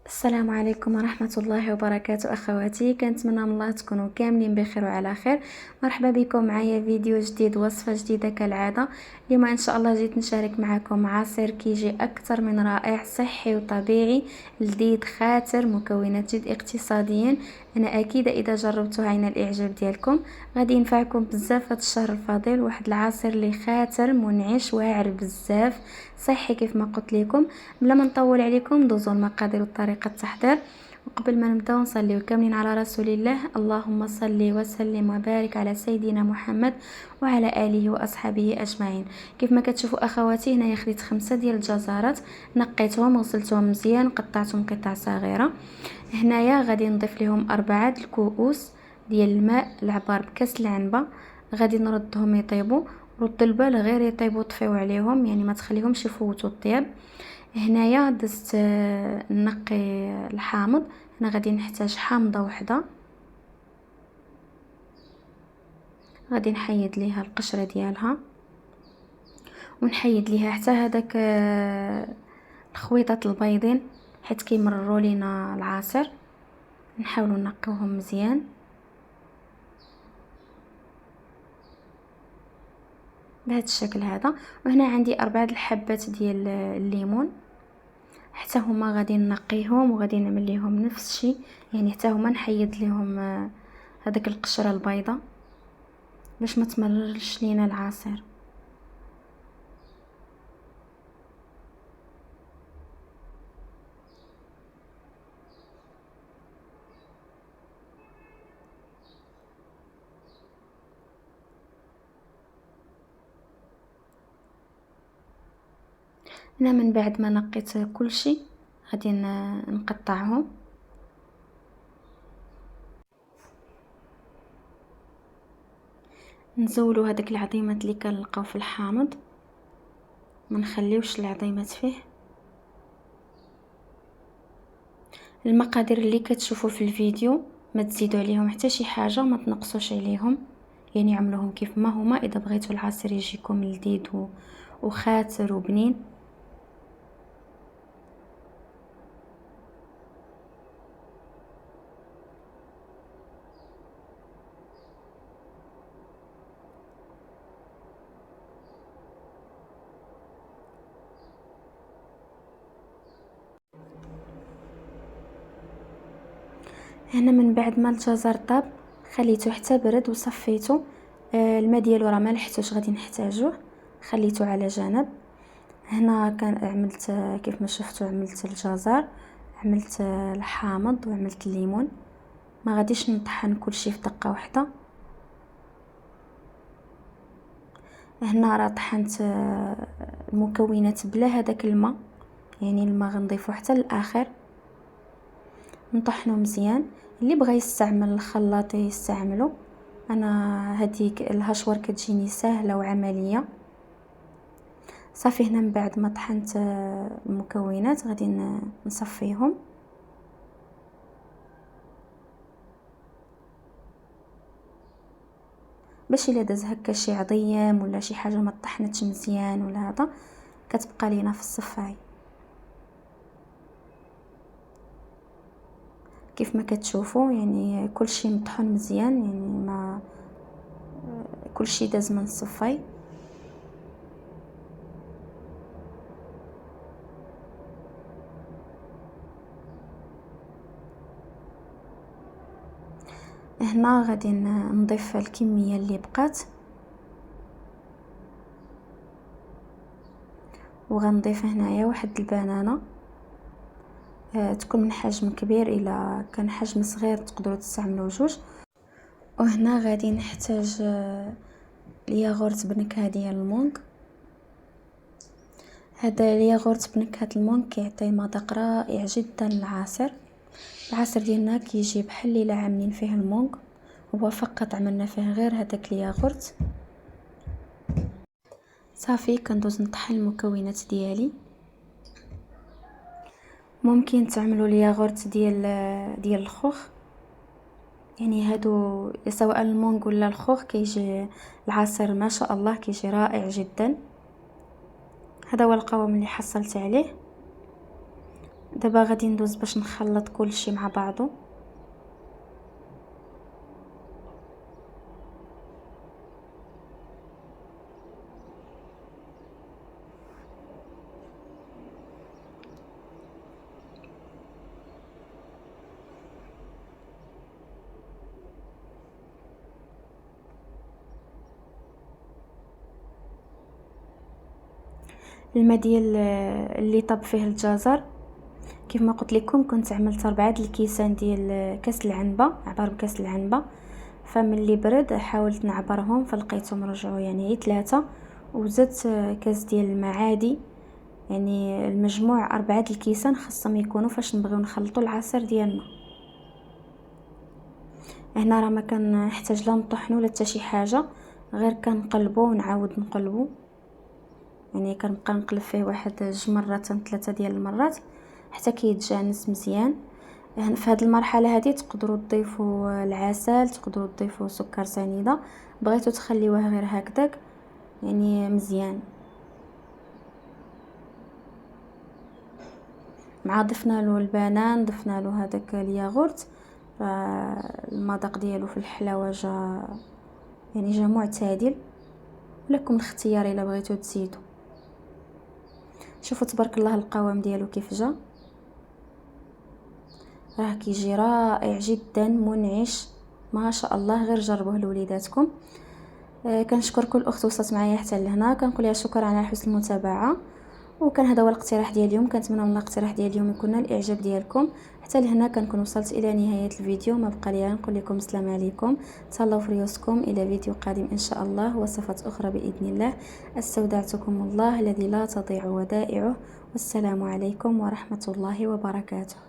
السلام عليكم ورحمة الله وبركاته أخواتي، كنتمنى من الله تكونوا كاملين بخير وعلى خير. مرحبا بكم معايا فيديو جديد، وصفة جديدة كالعادة. اليوم إن شاء الله جيت نشارك معكم عصير كيجي أكثر من رائع، صحي وطبيعي لذيذ خاتر، مكونات جد اقتصاديين. أنا أكيدة إذا جربتوه عين الإعجاب ديالكم غادي ينفعكم بزاف هذا الشهر الفضيل. واحد العصير اللي خاتر منعش واعر بزاف، صحي كيف ما قلت لكم. بلا ما نطول عليكم دوزوا المقادير وطريقه التحضير. وقبل ما نبداو نصليو كاملين على رسول الله، اللهم صل وسلم وبارك على سيدنا محمد وعلى اله واصحابه اجمعين. كيف ما كتشوفوا اخواتي، هنايا خديت 5 ديال الجزرات، نقيتهم وغسلتهم مزيان وقطعتهم قطع صغيره. هنايا غادي نضيف لهم 4 الكؤوس ديال الماء العبار بكاس العنبه، غادي نردهم يطيبوا. ردوا البال غير يطيبوا، طفيو عليهم يعني ما تخليهمش يفوتوا الطياب. هنايا دزت نقي الحامض. هنا غادي نحتاج حامضه وحده، غادي نحيد ليها القشره ديالها ونحيد ليها حتى هذاك الخويطات البيضين، حيت كيمرروا لينا العصير. نحاولوا نقيوهم مزيان بهذا الشكل هذا. وهنا عندي 4 الحبات ديال الليمون، حتى هما غادي نقيهم وغادي نعمل ليهم نفس الشيء، يعني حتى هما نحيد ليهم هذاك القشره البيضاء باش ما تمررش لينا العصير. هنا من بعد ما نقيت كل شيء غادي نقطعهم. نزولوا هذيك العظيمات اللي كنلقاو في الحامض، ما نخليوش العظيمات فيه. المقادير اللي كتشوفوا في الفيديو ما تزيدوا عليهم حتى شي حاجه، ما تنقصوش عليهم، يعني عملوهم كيف ما هما اذا بغيتوا العصير يجيكم لذيذ وخاتر وبنين. هنا من بعد ما الجزر طاب خليته حتى برد وصفيته. الماء ديالو راه ما لحتوش، غادي نحتاجوه، خليته على جنب. هنا كان عملت كيف ما شفتوا، عملت الجزر، عملت الحامض وعملت الليمون. ما غاديش نطحن كلشي في دقه واحده. هنا راه طحنت المكونات بلا هذاك الماء، يعني الماء غنضيفو حتى للاخر، نطحنو مزيان. اللي بغى يستعمل الخلاط يستعملو، انا هذيك الهشوار كتجيني سهله وعمليه. صافي هنا من بعد ما طحنت المكونات غادي نصفيهم. باش الا داز هكا شي عضيم ولا شي حاجه ما طحنتش مزيان ولا هذا، كتبقى لينا في الصفاي. كيف ما كتشوفوا يعني كلشي مطحون مزيان، يعني ما كلشي داز من الصفاي. هنا غادي نضيف الكميه اللي بقات، وغنضيف هنايا واحد البنانه. تكون من حجم كبير، الا كان حجم صغير تقدروا تستعملوا جوج. وهنا غادي نحتاج الياغورت بنكهه ديال المونغ. هذا الياغورت بنكهه المونغ كيعطي مذاق رائع جدا للعصير. العصير ديالنا كيجي بحال اللي عاملين فيه المونغ، هو فقط عملنا فيه غير هذاك الياغورت. صافي كندوز نطحن المكونات ديالي. ممكن تعملوا الياغورت ديال الخوخ، يعني هادو سواء المونغ ولا الخوخ كيجي العصير ما شاء الله كيجي رائع جدا. هذا هو القوام اللي حصلت عليه. دابا غادي ندوز باش نخلط كلشي مع بعضه. الماء ديال اللي طاب فيه الجزر كيف ما قلت لكم كنت عملت 4 الكيسان ديال كاس العنبه، عبار بكاس العنبه. فملي برد حاولت نعبرهم فلقيتهم رجعوا يعني غير 3، وزدت كاس ديال الماء عادي. يعني المجموع 4 الكيسان خاصهم يكونوا فاش نبغيو نخلطوا العصير ديالنا. هنا راه ما كنحتاج لا نطحنوا ولا حتى شي حاجه، غير كنقلبوا ونعاود نقلبوا. يعني كنبقى نقلب فيه واحد 2 مرات 3 ديال المرات حتى كيتجانس مزيان. يعني في هذه المرحله هذه تقدروا تضيفوا العسل، تقدروا تضيفوا سكر سنيده، بغيتوا تخليوه غير هكذاك يعني مزيان. مع ضفنا له البنان، ضفنا له هذاك الياغورت، المذاق ديالو في الحلاوه جا معتدل. لكم الاختيار الا بغيتوا تزيدوا. شوفوا تبارك الله القوام ديالو كيف جا، راه كيجي رائع جدا منعش ما شاء الله. غير جربوه لوليداتكم. كنشكر كل اخت وصلت معايا حتى لهنا، كنقول لها شكرا على حسن المتابعه. وكان هذا هو الاقتراح ديال اليوم. كنتمنى من الاقتراح ديال اليوم يكون الاعجاب ديالكم. حتى لهنا كنكون وصلت الى نهايه الفيديو. ما بقى لي نقول لكم السلام عليكم، تهلاو في ريوسكم. الى فيديو قادم ان شاء الله، وصفات اخرى باذن الله. استودعتكم الله الذي لا تضيع ودائعه، والسلام عليكم ورحمه الله وبركاته.